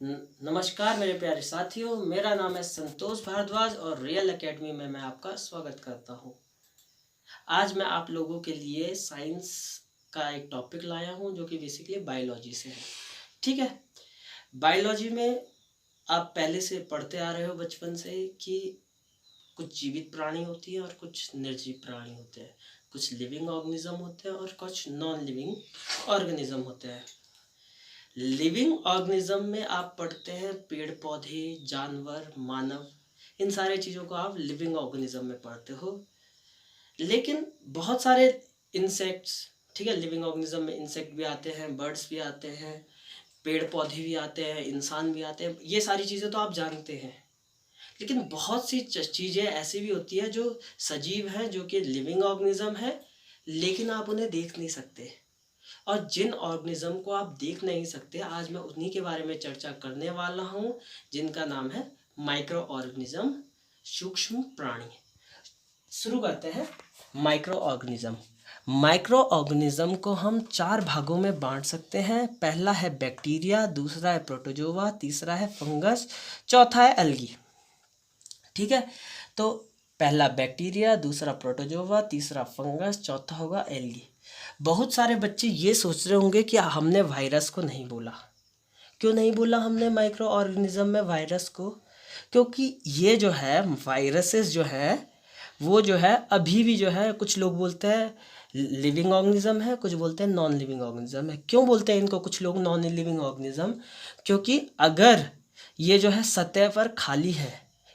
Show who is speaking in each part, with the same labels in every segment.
Speaker 1: नमस्कार मेरे प्यारे साथियों, मेरा नाम है संतोष भारद्वाज और रियल एकेडमी में मैं आपका स्वागत करता हूं। आज मैं आप लोगों के लिए साइंस का एक टॉपिक लाया हूं जो कि बेसिकली बायोलॉजी से है। ठीक है, बायोलॉजी में आप पहले से पढ़ते आ रहे हो बचपन से कि कुछ जीवित प्राणी होती है और कुछ निर्जीव प्राणी होते हैं, कुछ लिविंग ऑर्गेनिज्म होते हैं और कुछ नॉन लिविंग ऑर्गेनिज्म होते हैं। लिविंग ऑर्गेनिज्म में आप पढ़ते हैं पेड़ पौधे, जानवर, मानव, इन सारे चीज़ों को आप लिविंग ऑर्गेनिज्म में पढ़ते हो। लेकिन बहुत सारे इंसेक्ट्स, ठीक है, लिविंग ऑर्गेनिज्म में इंसेक्ट भी आते हैं, बर्ड्स भी आते हैं, पेड़ पौधे भी आते हैं, इंसान भी आते हैं, ये सारी चीज़ें तो आप जानते हैं। लेकिन बहुत सी चीज़ें ऐसी भी होती है जो सजीव हैं, जो कि लिविंग ऑर्गेनिज्म है, लेकिन आप उन्हें देख नहीं सकते। और जिन ऑर्गेनिज्म को आप देख नहीं सकते, आज मैं उन्हीं के बारे में चर्चा करने वाला हूँ, जिनका नाम है माइक्रो ऑर्गेनिज्म, सूक्ष्म प्राणी। शुरू करते हैं। Micro organism. माइक्रो ऑर्गेनिज्म को हम 4 भागों में बांट सकते हैं। पहला है बैक्टीरिया, दूसरा है प्रोटोजोआ, तीसरा है फंगस, चौथा है एल्गी। ठीक है, तो पहला बैक्टीरिया, दूसरा प्रोटोजोआ, तीसरा फंगस, चौथा होगा एल्गी। बहुत सारे बच्चे ये सोच रहे होंगे कि हमने वायरस को नहीं बोला। क्यों नहीं बोला हमने माइक्रो ऑर्गेनिज्म में वायरस को? क्योंकि ये जो है वायरसेस जो है वो जो है अभी भी जो है, कुछ लोग बोलते हैं लिविंग ऑर्गेनिज्म है, कुछ बोलते हैं नॉन लिविंग ऑर्गेनिज्म है। क्यों बोलते हैं इनको कुछ लोग नॉन लिविंग ऑर्गेनिज्म? क्योंकि अगर ये जो है सतह पर खाली है,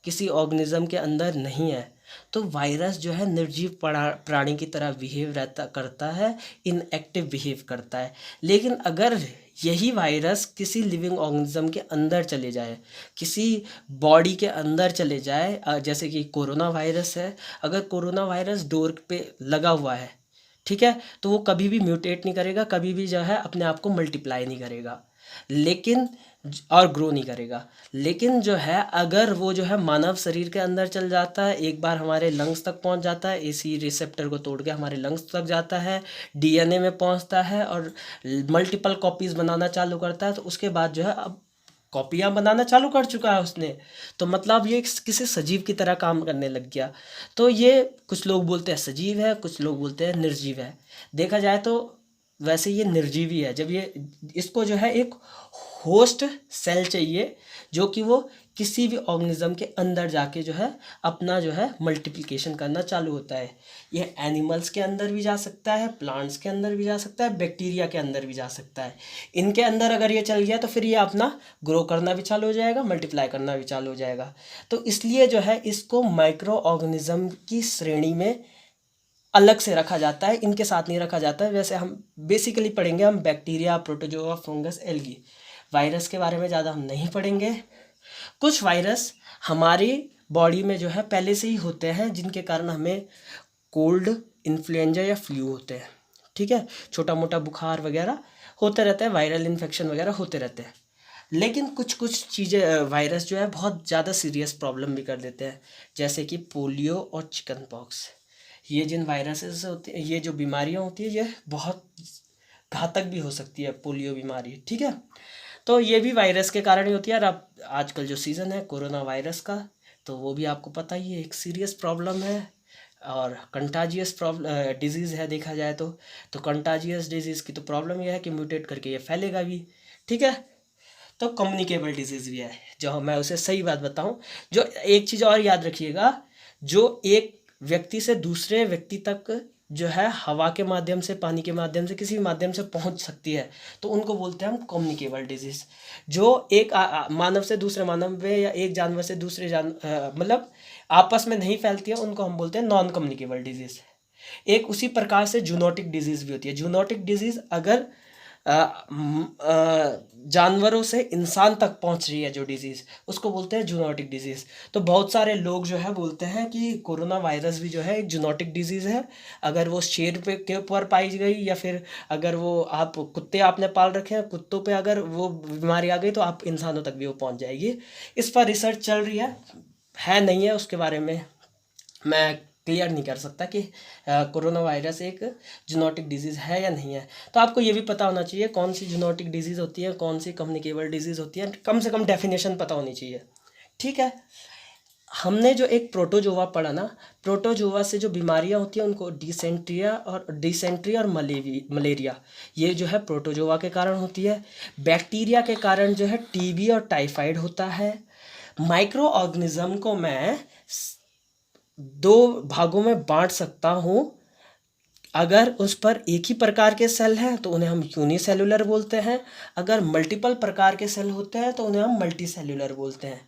Speaker 1: किसी ऑर्गेनिज्म के अंदर नहीं है, तो वायरस जो है निर्जीव प्राणी की तरह बिहेव करता है, इनएक्टिव बिहेव करता है। लेकिन अगर यही वायरस किसी लिविंग ऑर्गेनिज्म के अंदर चले जाए, किसी बॉडी के अंदर चले जाए, जैसे कि कोरोना वायरस है, अगर कोरोना वायरस डोर पे लगा हुआ है, ठीक है, तो वो कभी भी म्यूटेट नहीं करेगा, कभी भी जो है अपने आप को मल्टीप्लाई नहीं करेगा, लेकिन और ग्रो नहीं करेगा। लेकिन जो है अगर वो जो है मानव शरीर के अंदर चल जाता है, एक बार हमारे लंग्स तक पहुंच जाता है, एसी रिसेप्टर को तोड़ के हमारे लंग्स तक जाता है, डीएनए में पहुंचता है और मल्टीपल कॉपीज़ बनाना चालू करता है, तो उसके बाद जो है अब कॉपियाँ बनाना चालू कर चुका है उसने, तो मतलब ये किसी सजीव की तरह काम करने लग गया। तो ये कुछ लोग बोलते हैं सजीव है, कुछ लोग बोलते हैं निर्जीव है। देखा जाए तो वैसे ये निर्जीवी है। जब ये इसको जो है एक होस्ट सेल चाहिए जो कि वो किसी भी ऑर्गेनिज्म के अंदर जाके जो है अपना जो है मल्टीप्लिकेशन करना चालू होता है। ये एनिमल्स के अंदर भी जा सकता है, प्लांट्स के अंदर भी जा सकता है, बैक्टीरिया के अंदर भी जा सकता है। इनके अंदर अगर ये चल गया तो फिर ये अपना ग्रो करना भी चालू हो जाएगा, मल्टीप्लाई करना भी चालू हो जाएगा। तो इसलिए जो है इसको माइक्रो ऑर्गेनिज्म की श्रेणी में अलग से रखा जाता है, इनके साथ नहीं रखा जाता है। वैसे हम बेसिकली पढ़ेंगे हम bacteria, protozoa, fungus, algae. Virus के बारे में ज़्यादा हम नहीं पढ़ेंगे। कुछ वायरस हमारी बॉडी में जो है पहले से ही होते हैं, जिनके कारण हमें कोल्ड, इन्फ्लुएंजा या फ्लू होते हैं। ठीक है, छोटा मोटा बुखार वगैरह होते रहता है, वायरल इन्फेक्शन वगैरह होते रहते हैं। लेकिन कुछ कुछ चीज़ें वायरस जो है बहुत ज़्यादा सीरियस प्रॉब्लम भी कर देते हैं, जैसे कि पोलियो और चिकन पॉक्स। ये जिन वायरसेस होती हैं, ये जो बीमारियां होती है, ये बहुत घातक भी हो सकती है पोलियो बीमारी। ठीक है, तो ये भी वायरस के कारण ही होती है। और अब आजकल जो सीज़न है कोरोना वायरस का, तो वो भी आपको पता ही है एक सीरियस प्रॉब्लम है और कंटाजियस प्रॉब्लम डिजीज़ है। देखा जाए तो कंटाजियस डिजीज़ की तो प्रॉब्लम यह है कि म्यूटेट करके ये फैलेगा भी। ठीक है, तो कम्युनिकेबल डिजीज़ भी है। जो मैं उसे सही बात बताऊं, जो एक चीज़ और याद रखिएगा, जो एक व्यक्ति से दूसरे व्यक्ति तक जो है हवा के माध्यम से, पानी के माध्यम से, किसी भी माध्यम से पहुंच सकती है, तो उनको बोलते हैं हम कम्युनिकेबल डिजीज़। जो एक मानव से दूसरे मानव में या एक जानवर से दूसरे मतलब आपस में नहीं फैलती है, उनको हम बोलते हैं नॉन कम्युनिकेबल डिजीज़। एक उसी प्रकार से जूनोटिक डिजीज़ भी होती है। जूनोटिक डिजीज़ अगर जानवरों से इंसान तक पहुंच रही है, जो डिजीज़, उसको बोलते हैं जूनोटिक डिजीज़। तो बहुत सारे लोग जो है बोलते हैं कि कोरोना वायरस भी जो है एक जूनोटिक डिजीज़ है। अगर वो शेर पे के ऊपर पाई गई, या फिर अगर वो आप कुत्ते आपने पाल रखे हैं, कुत्तों पे अगर वो बीमारी आ गई, तो आप इंसानों तक भी वो पहुंच जाएगी। इस पर रिसर्च चल रही है नहीं है, उसके बारे में मैं क्लियर नहीं कर सकता कि कोरोना वायरस एक जूनोटिक डिजीज़ है या नहीं है। तो आपको ये भी पता होना चाहिए कौन सी जूनोटिक डिजीज़ होती है, कौन सी कम्युनिकेबल डिजीज़ होती है, कम से कम डेफिनेशन पता होनी चाहिए। ठीक है, हमने जो एक प्रोटोजोआ पढ़ा ना, प्रोटोजोआ से जो बीमारियां होती हैं उनको डिसेंट्री और मलेरिया, ये जो है प्रोटोजोआ के कारण होती है। बैक्टीरिया के कारण जो है टीबी और टाइफाइड होता है। माइक्रो ऑर्गेनिज्म को मैं दो भागों में बांट सकता हूँ। अगर उस पर एक ही प्रकार के सेल हैं तो उन्हें हम यूनिसेलुलर बोलते हैं, अगर मल्टीपल प्रकार के सेल होते हैं तो उन्हें हम मल्टीसेलुलर बोलते हैं।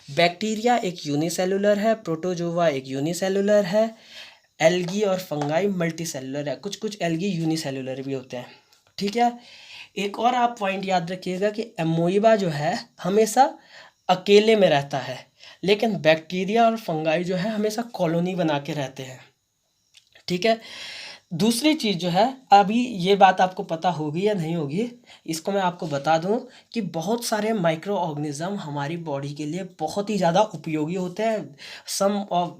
Speaker 1: बैक्टीरिया एक यूनिसेलुलर है, प्रोटोजोआ एक यूनिसेलुलर है, एल्गी और फंगाई मल्टीसेलुलर है, कुछ कुछ एल्गी यूनिसेलुलर भी होते हैं। ठीक है, एक और आप पॉइंट याद रखिएगा कि एमोइबा जो है हमेशा अकेले में रहता है, लेकिन बैक्टीरिया और फंगाई जो है हमेशा कॉलोनी बना के रहते हैं। ठीक है, दूसरी चीज़ जो है, अभी ये बात आपको पता होगी या नहीं होगी, इसको मैं आपको बता दूं कि बहुत सारे माइक्रो ऑर्गेनिज्म हमारी बॉडी के लिए बहुत ही ज़्यादा उपयोगी होते हैं।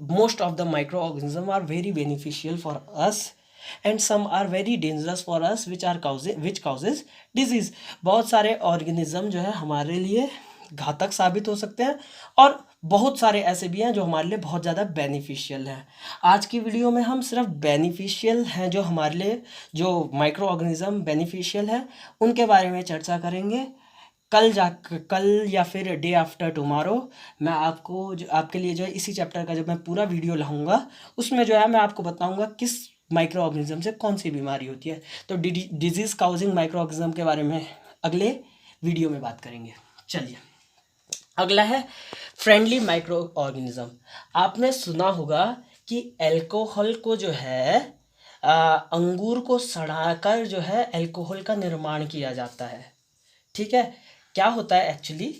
Speaker 1: Most of the microorganism are very beneficial for us and some are very dangerous for us which causes disease. बहुत सारे ऑर्गेनिज्म जो है हमारे लिए घातक साबित हो सकते हैं और बहुत सारे ऐसे भी हैं जो हमारे लिए बहुत ज़्यादा बेनिफिशियल हैं। आज की वीडियो में हम सिर्फ बेनिफिशियल हैं जो हमारे लिए, जो माइक्रो ऑर्गेनिज्म बेनिफिशियल है, उनके बारे में चर्चा करेंगे। कल या फिर डे आफ्टर टुमारो मैं आपको जो आपके लिए जो है इसी चैप्टर का जब मैं पूरा वीडियो लाऊंगा उसमें जो है मैं आपको बताऊंगा किस माइक्रो ऑर्गेनिज्म से कौन सी बीमारी होती है। तो डिजीज़ काउजिंग माइक्रो ऑर्गेनिज्म के बारे में अगले वीडियो में बात करेंगे। चलिए, अगला है फ्रेंडली माइक्रो ऑर्गेनिज्म। आपने सुना होगा कि अल्कोहल को जो है अंगूर को सड़ाकर जो है अल्कोहल का निर्माण किया जाता है। ठीक है, क्या होता है एक्चुअली,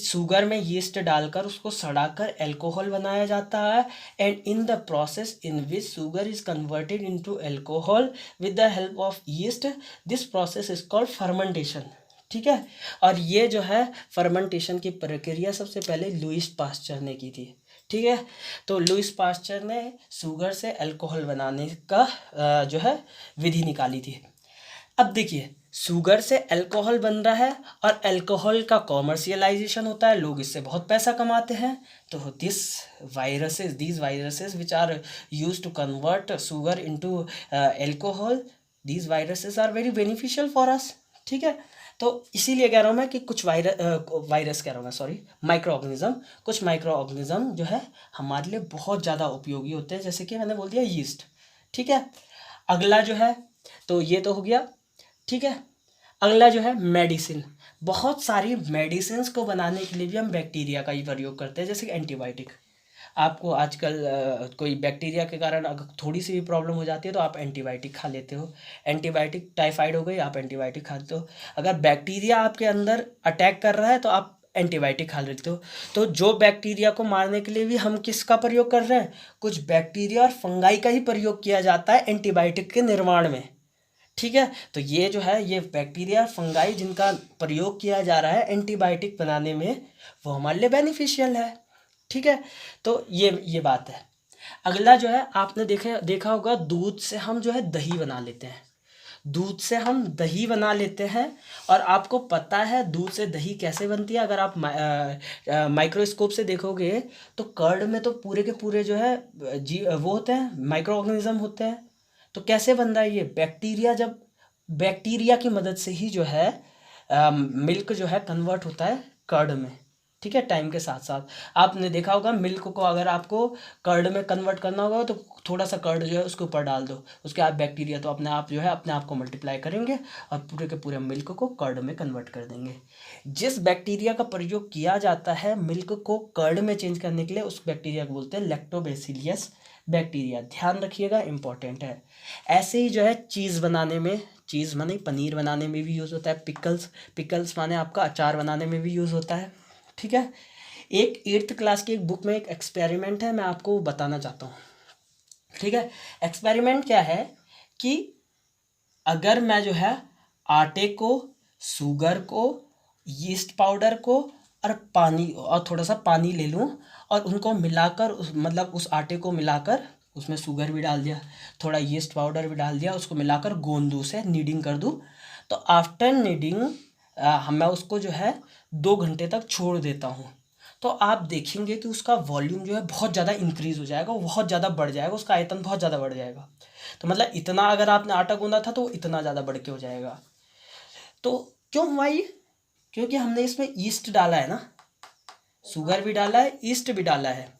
Speaker 1: शुगर में यीस्ट डालकर उसको सड़ाकर अल्कोहल बनाया जाता है and in the process in which sugar is converted into alcohol with the help of yeast, this process is called fermentation. ठीक है, और ये जो है फर्मेंटेशन की प्रक्रिया सबसे पहले लुईस पास्चर ने की थी। ठीक है, तो लुईस पास्चर ने शुगर से अल्कोहल बनाने का जो है विधि निकाली थी। अब देखिए, शुगर से अल्कोहल बन रहा है और अल्कोहल का कॉमर्शियलाइजेशन होता है, लोग इससे बहुत पैसा कमाते हैं। तो these viruses which are use to convert sugar into alcohol, these viruses are very beneficial for us. ठीक है, तो इसीलिए कह रहा हूँ मैं कि कुछ वायरस कह रहा हूँ मैं, सॉरी, कुछ माइक्रो ऑर्गेनिज्म जो है हमारे लिए बहुत ज़्यादा उपयोगी होते हैं, जैसे कि मैंने बोल दिया यीस्ट। ठीक है, अगला जो है, तो ये तो हो गया। ठीक है, अगला जो है मेडिसिन। बहुत सारी मेडिसिन को बनाने के लिए भी हम बैक्टीरिया का ही प्रयोग करते हैं, जैसे कि एंटीबायोटिक। आपको आजकल कोई बैक्टीरिया के कारण अगर थोड़ी सी भी प्रॉब्लम हो जाती है तो आप एंटीबायोटिक खा लेते हो। एंटीबायोटिक, टाइफाइड हो गई, आप एंटीबायोटिक खाते हो। अगर बैक्टीरिया आपके अंदर अटैक कर रहा है तो आप एंटीबायोटिक खा लेते हो। तो जो बैक्टीरिया को मारने के लिए भी हम किसका प्रयोग कर रहे हैं, कुछ बैक्टीरिया और फंगाई का ही प्रयोग किया जाता है एंटीबायोटिक के निर्माण में। ठीक है, तो ये जो है ये बैक्टीरिया फंगाई जिनका प्रयोग किया जा रहा है एंटीबायोटिक बनाने में, वो हमारे लिए बेनिफिशियल है। ठीक है, तो ये बात है। अगला जो है, आपने देखा होगा दूध से हम जो है दही बना लेते हैं। दूध से हम दही बना लेते हैं, और आपको पता है दूध से दही कैसे बनती है। अगर आप माइक्रोस्कोप से देखोगे तो कर्ड में तो पूरे के पूरे जो है वो होते हैं, माइक्रो ऑर्गेनिज्म होते हैं। तो कैसे बन रहा है ये, बैक्टीरिया की मदद से ही जो है मिल्क जो है कन्वर्ट होता है कर्ड में। ठीक है, टाइम के साथ साथ आपने देखा होगा मिल्क को अगर आपको कर्ड में कन्वर्ट करना होगा तो थोड़ा सा कर्ड जो है उसके ऊपर डाल दो, उसके बाद बैक्टीरिया तो अपने आप जो है अपने आप को मल्टीप्लाई करेंगे और पूरे के पूरे मिल्क को कर्ड में कन्वर्ट कर देंगे। जिस बैक्टीरिया का प्रयोग किया जाता है मिल्क को कर्ड में चेंज करने के लिए, उस बैक्टीरिया को बोलते हैं लैक्टोबैसिलियस बैक्टीरिया। ध्यान रखिएगा, इंपॉर्टेंट है। ऐसे ही जो है चीज़ बनाने में, चीज़ माने पनीर बनाने में भी यूज़ होता है। पिकल्स माने आपका अचार बनाने में भी यूज़ होता है। ठीक है, एक 8th क्लास की एक बुक में एक एक्सपेरिमेंट है, मैं आपको बताना चाहता हूँ। ठीक है, एक्सपेरिमेंट क्या है कि अगर मैं जो है आटे को, शुगर को, यीस्ट पाउडर को और पानी और थोड़ा सा पानी ले लूँ और उनको मिलाकर मतलब उस आटे को मिलाकर उसमें शुगर भी डाल दिया, थोड़ा यीस्ट पाउडर भी डाल दिया, उसको मिलाकर गूंद दूँ, उसे नीडिंग कर दूँ। तो आफ्टर नीडिंग मैं उसको जो है 2 घंटे तक छोड़ देता हूँ। तो आप देखेंगे कि उसका वॉल्यूम जो है बहुत ज़्यादा इंक्रीज़ हो जाएगा, वो बहुत ज़्यादा बढ़ जाएगा, उसका आयतन बहुत ज़्यादा बढ़ जाएगा। तो मतलब इतना अगर आपने आटा गूंदा था तो वो इतना ज़्यादा बढ़ के हो जाएगा। तो क्यों हुआ ये? क्योंकि हमने इसमें ईस्ट डाला है ना, शुगर भी डाला है, ईस्ट भी डाला है।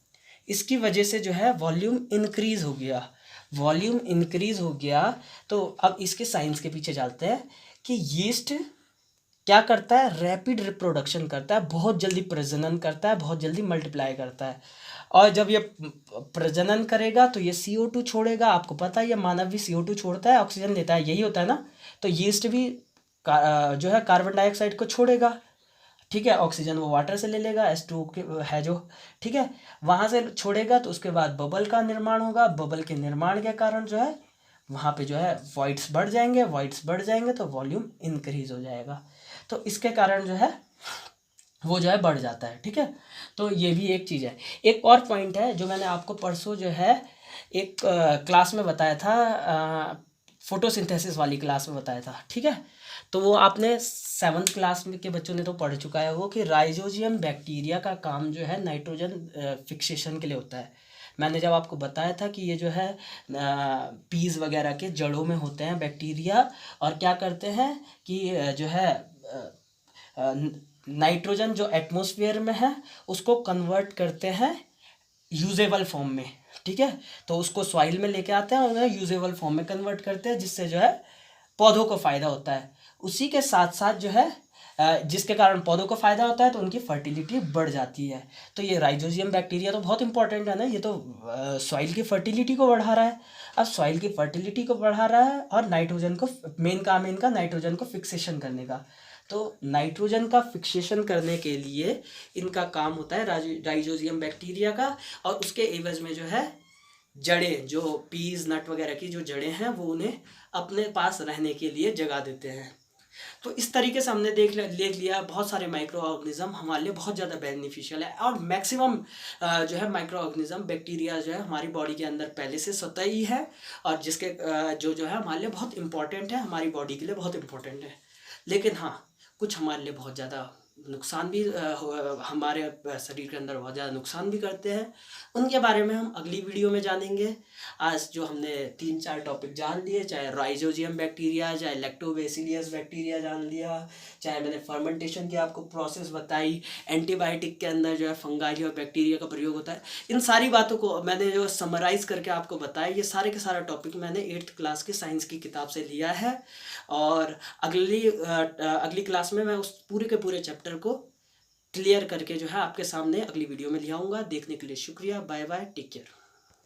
Speaker 1: इसकी वजह से जो है वॉल्यूम इंक्रीज हो गया। वॉल्यूम इंक्रीज हो गया तो अब इसके साइंस के पीछे चलते हैं कि यीस्ट क्या करता है, रैपिड रिप्रोडक्शन करता है, बहुत जल्दी प्रजनन करता है, बहुत जल्दी मल्टीप्लाई करता है। और जब ये प्रजनन करेगा तो ये CO2 छोड़ेगा। आपको पता है ये मानव भी CO2 छोड़ता है, ऑक्सीजन लेता है, यही होता है ना। तो यीस्ट भी जो है कार्बन डाइऑक्साइड को छोड़ेगा, ठीक है, ऑक्सीजन वो वाटर से ले लेगा, H2O के है जो, ठीक है, वहाँ से छोड़ेगा। तो उसके बाद बबल का निर्माण होगा, बबल के निर्माण के कारण जो है वहाँ पे जो है वॉइड्स बढ़ जाएंगे, वॉइड्स बढ़ जाएंगे तो वॉल्यूम इंक्रीज हो जाएगा। तो इसके कारण जो है वो जो है बढ़ जाता है, ठीक है। तो ये भी एक चीज़ है। एक और पॉइंट है जो मैंने आपको परसों जो है एक क्लास में बताया था, फोटोसिंथेसिस वाली क्लास में बताया था, ठीक है। तो वो आपने 7th क्लास में के बच्चों ने तो पढ़ चुका है वो, कि राइजोजियम बैक्टीरिया का काम जो है नाइट्रोजन फिक्सेशन के लिए होता है। मैंने जब आपको बताया था कि ये जो है पीज वगैरह के जड़ों में होते हैं बैक्टीरिया, और क्या करते हैं कि जो है नाइट्रोजन जो एटमॉस्फेयर में है उसको कन्वर्ट करते हैं यूजेबल फॉर्म में, ठीक है। तो उसको सॉइल में लेके आते हैं और उन्हें यूजेबल फॉर्म में कन्वर्ट करते हैं, जिससे जो है पौधों को फ़ायदा होता है। उसी के साथ साथ जो है जिसके कारण पौधों को फ़ायदा होता है तो उनकी फर्टिलिटी बढ़ जाती है। तो ये राइजोजियम बैक्टीरिया तो बहुत इंपॉर्टेंट है ना, ये तो सॉइल की फर्टिलिटी को बढ़ा रहा है। अब सॉइल की फर्टिलिटी को बढ़ा रहा है और नाइट्रोजन को, मेन काम है इनका नाइट्रोजन को फिक्सेशन करने का। तो नाइट्रोजन का फिक्सेशन करने के लिए इनका काम होता है राइजोजियम बैक्टीरिया का। और उसके एवज में जो है जड़ें, जो पीज नट वगैरह की जो जड़ें हैं वो उन्हें अपने पास रहने के लिए जगह देते हैं। तो इस तरीके से हमने देख लिया बहुत सारे माइक्रो ऑर्गेनिज्म हमारे लिए बहुत ज़्यादा बेनिफिशियल है। और मैक्सिमम जो है माइक्रो ऑर्गेनिज्म बैक्टीरिया जो है हमारी बॉडी के अंदर पहले से स्वतः ही है, और जिसके जो है हमारे लिए बहुत इंपॉर्टेंट है, हमारी बॉडी के लिए बहुत इंपॉर्टेंट है। लेकिन हाँ, कुछ हमारे लिए बहुत ज़्यादा नुकसान भी हमारे शरीर के अंदर बहुत ज़्यादा नुकसान भी करते हैं। उनके बारे में हम अगली वीडियो में जानेंगे। आज जो हमने 3-4 टॉपिक जान लिए, चाहे राइजोजियम बैक्टीरिया, चाहे लैक्टोबैसिलियस बैक्टीरिया जान लिया, चाहे मैंने फर्मेंटेशन की आपको प्रोसेस बताई, एंटीबायोटिक के अंदर जो है फंगाई और बैक्टीरिया का प्रयोग होता है, इन सारी बातों को मैंने जो समराइज़ करके आपको बताया, ये सारे के सारा टॉपिक मैंने 8th क्लास की साइंस की किताब से लिया है। और अगली क्लास में मैं उस पूरे के पूरे चैप्टर को क्लियर करके जो है आपके सामने अगली वीडियो में ले आऊँगा। देखने के लिए शुक्रिया, बाय बाय, टेक केयर।